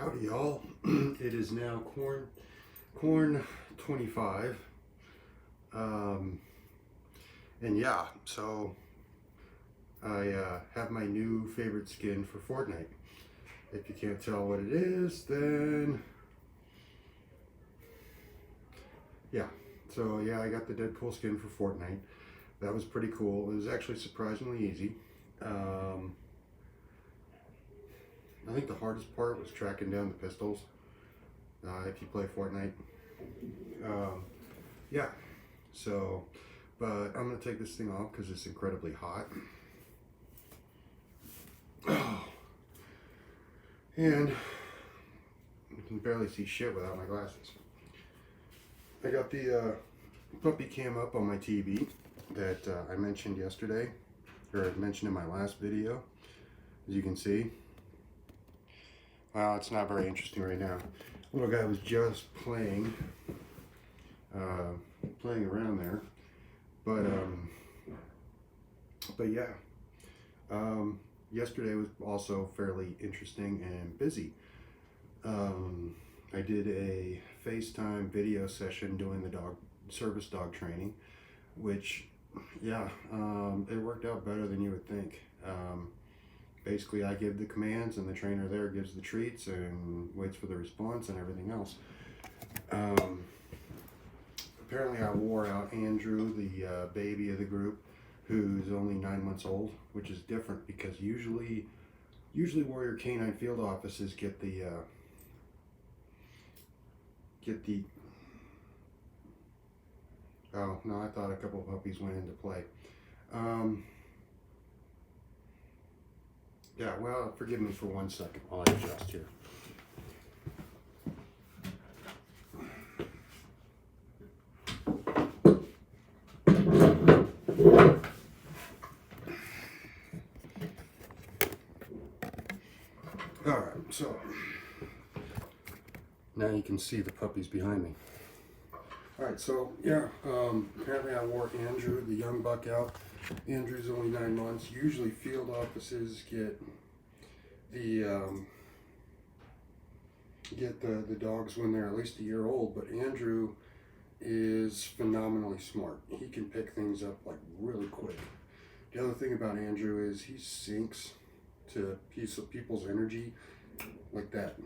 Howdy y'all. It is now Quarn-25. And yeah, so I have my new favorite skin for Fortnite. If you can't tell what it is, then yeah. So yeah, I got the Deadpool skin for Fortnite. That was pretty cool. It was actually surprisingly easy. I think the hardest part was tracking down the pistols. If you play Fortnite. Yeah, so, but I'm gonna take this thing off because it's incredibly hot. And you can barely see shit without my glasses. I got the puppy cam up on my TV that I mentioned yesterday, or I mentioned in my last video. As you can see, well, it's not very interesting right now. Little guy was just playing around there, but yeah. Yesterday was also fairly interesting and busy. I did a FaceTime video session doing the service dog training, which, yeah, it worked out better than you would think. Basically, I give the commands and the trainer there gives the treats and waits for the response and everything else. Apparently, I wore out Andrew, the baby of the group, who's only 9 months old, which is different because usually Warrior Canine Field Offices get the oh no, I thought a couple of puppies went into play. Yeah, well, forgive me for 1 second while I adjust here. Alright, so now you can see the puppies behind me. Alright, so yeah, apparently I wore Andrew, the young buck, out. Andrew's only 9 months. Usually field offices get the dogs when they're at least a year old, but Andrew is phenomenally smart. He can pick things up like really quick. The other thing about Andrew is he sinks to people's energy like that.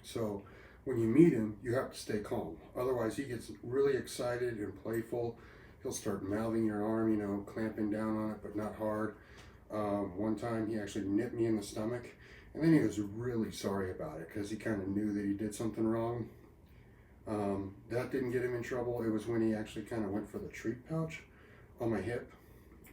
So when you meet him, you have to stay calm. Otherwise, he gets really excited and playful. He'll start mouthing your arm, you know, clamping down on it, but not hard. One time he actually nipped me in the stomach, and then he was really sorry about it because he kind of knew that he did something wrong. That didn't get him in trouble. It was when he actually kind of went for the treat pouch on my hip.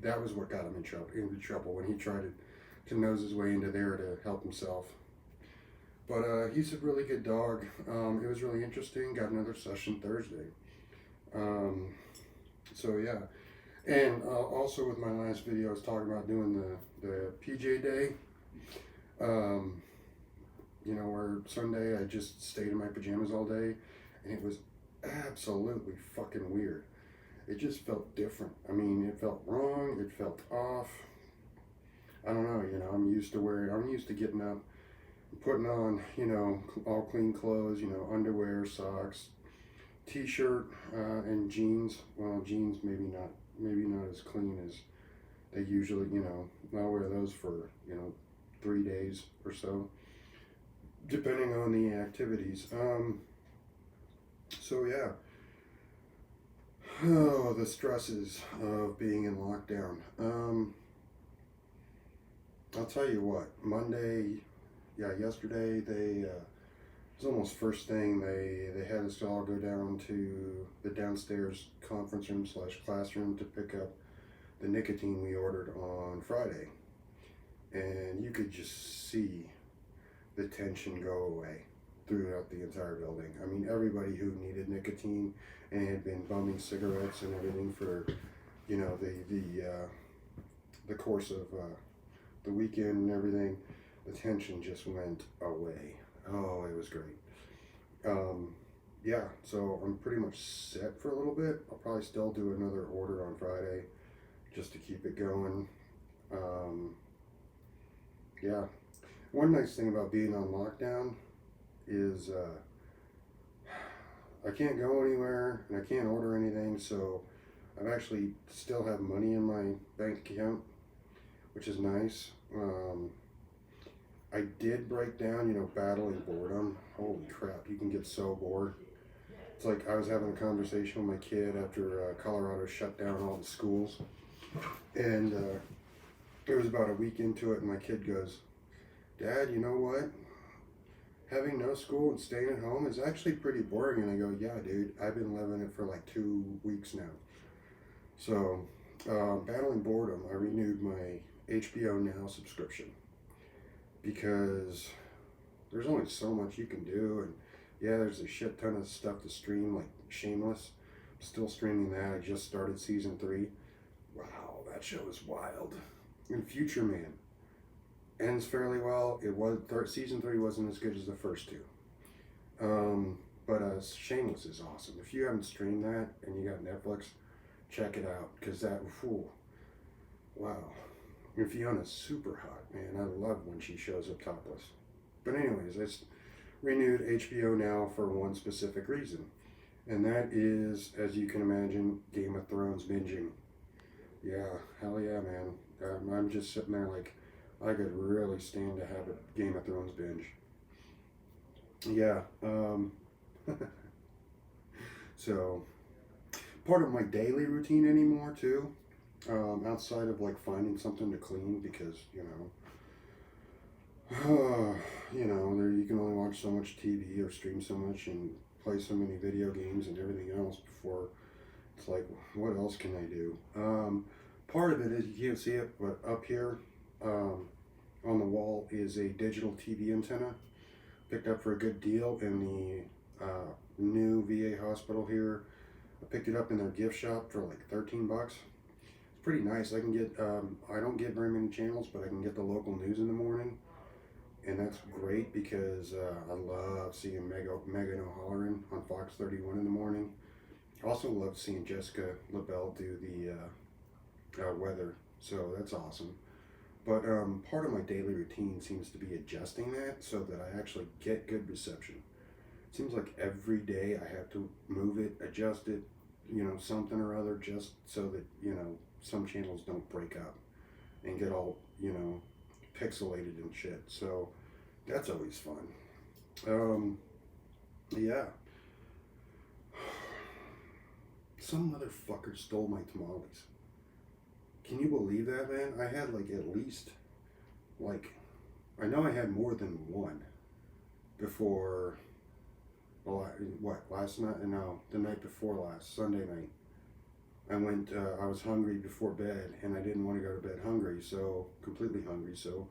That was what got him into trouble when he tried to nose his way into there to help himself. But he's a really good dog. It was really interesting. Got another session Thursday. So yeah. And also with my last video, I was talking about doing the PJ day. You know, where Sunday I just stayed in my pajamas all day, and it was absolutely fucking weird. It just felt different. I mean, it felt wrong. It felt off. I don't know. You know, I'm used to getting up, putting on, you know, all clean clothes. You know, underwear, socks, t-shirt, and jeans. Well, jeans maybe not as clean as they usually. You know, I'll wear those for, you know, 3 days or so, depending on the activities. So yeah. Oh, the stresses of being in lockdown. I'll tell you what, yesterday, it was almost first thing, they had us all go down to the downstairs conference room / classroom to pick up the nicotine we ordered on Friday. And you could just see the tension go away throughout the entire building. I mean, everybody who needed nicotine and had been bumming cigarettes and everything for, you know, the course of the weekend and everything, the tension just went away. Oh, it was great. Yeah, so I'm pretty much set for a little bit. I'll probably still do another order on Friday just to keep it going. Yeah. One nice thing about being on lockdown is I can't go anywhere and I can't order anything, so I've actually still have money in my bank account, which is nice. I did break down, battling boredom. Holy crap, you can get so bored. It's like I was having a conversation with my kid after Colorado shut down all the schools, and it was about a week into it, and my kid goes, "Dad, you know what? Having no school and staying at home is actually pretty boring." And I go, "Yeah, dude, I've been living it for like 2 weeks now." So, battling boredom, I renewed my HBO Now subscription because there's only so much you can do, and yeah, there's a shit ton of stuff to stream, like Shameless. I'm still streaming that. I just started season 3. Wow, that show is wild. And Future Man ends fairly well. It was season 3 wasn't as good as the first 2. But Shameless is awesome. If you haven't streamed that and you got Netflix, check it out, because that, whew, wow. And Fiona's super hot, man. I love when she shows up topless. But anyways, I renewed HBO Now for one specific reason, and that is, as you can imagine, Game of Thrones binging. Yeah, hell yeah, man. I'm just sitting there like, I could really stand to have a Game of Thrones binge. Yeah. So, part of my daily routine anymore, too, outside of like finding something to clean, because, there you can only watch so much TV or stream so much and play so many video games and everything else before it's like, what else can I do? Part of it is, you can't see it, but up here on the wall is a digital TV antenna picked up for a good deal in the new VA hospital here. I picked it up in their gift shop for like 13 bucks. It's pretty nice. I can get, I don't get very many channels, but I can get the local news in the morning. And that's great because I love seeing Megan O'Halloran on Fox 31 in the morning. I also love seeing Jessica LaBelle do the weather, so that's awesome. But part of my daily routine seems to be adjusting that so that I actually get good reception. It seems like every day I have to move it, adjust it, something or other, just so that, some channels don't break up and get all, pixelated and shit. So that's always fun. Yeah. Some motherfucker stole my tamales. Can you believe that, man? I had like at least, I know I had more than one before, last night? No, the night before last, Sunday night. I was hungry before bed, and I didn't want to go to bed completely hungry, so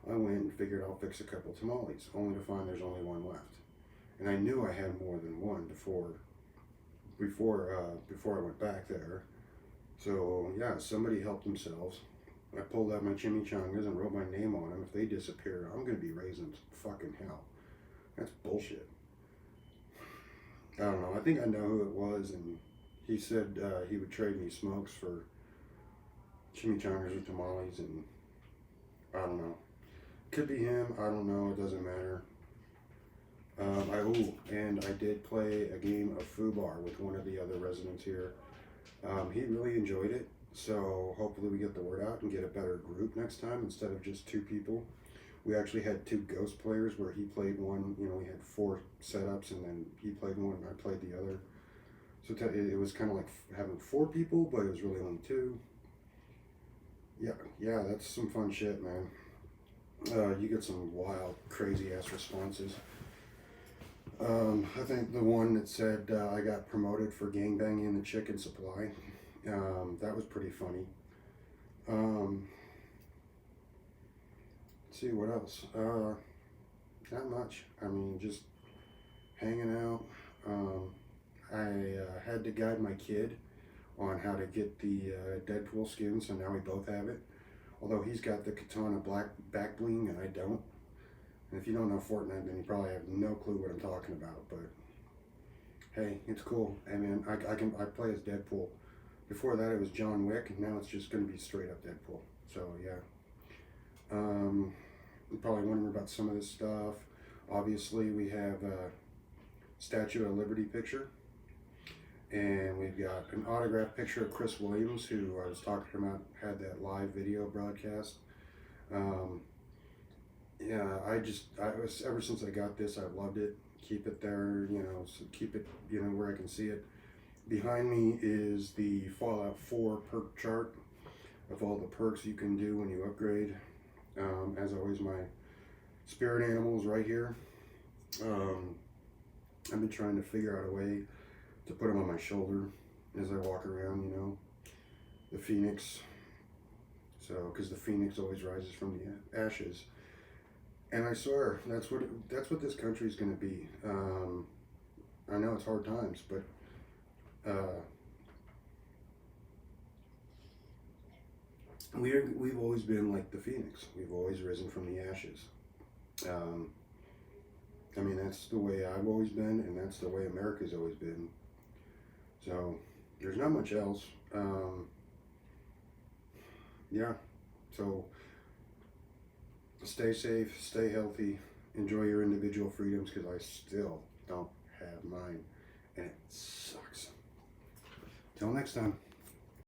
I went and figured I'll fix a couple tamales, only to find there's only one left. And I knew I had more than one before I went back there. So yeah, somebody helped themselves. I pulled out my chimichangas and wrote my name on them. If they disappear, I'm gonna be raising fucking hell. That's bullshit. I don't know. I think I know who it was, and he said he would trade me smokes for chimichangas or tamales, and I don't know. Could be him. I don't know. It doesn't matter. And I did play a game of Fubar with one of the other residents here. He really enjoyed it, so hopefully we get the word out and get a better group next time instead of just 2 people. We actually had 2 ghost players where he played one, we had 4 setups, and then he played one and I played the other. So it was kind of like having 4 people, but it was really only 2. Yeah, that's some fun shit, man. You get some wild, crazy ass responses. I think the one that said I got promoted for gangbanging the chicken supply, that was pretty funny. Let's see, what else? Not much. I mean, just hanging out. I had to guide my kid on how to get the Deadpool skin, so now we both have it. Although he's got the katana black back bling and I don't. And if you don't know Fortnite, then you probably have no clue what I'm talking about. But hey, it's cool. I mean, I play as Deadpool. Before that, it was John Wick, and now it's just going to be straight up Deadpool. So yeah. You're probably wondering about some of this stuff. Obviously, we have a Statue of Liberty picture, and we've got an autographed picture of Chris Williams, who I was talking about, had that live video broadcast. Yeah, ever since I got this, I've loved it. Keep it there, so keep it, where I can see it. Behind me is the Fallout 4 perk chart of all the perks you can do when you upgrade. As always, my spirit animal is right here. I've been trying to figure out a way to put them on my shoulder as I walk around, the phoenix. So, because the phoenix always rises from the ashes. And I swear, that's what this country is going to be. I know it's hard times, but we've always been like the phoenix. We've always risen from the ashes. I mean, that's the way I've always been, and that's the way America's always been. So there's not much else. Yeah. So stay safe, stay healthy, enjoy your individual freedoms, because I still don't have mine, and it sucks. Till next time.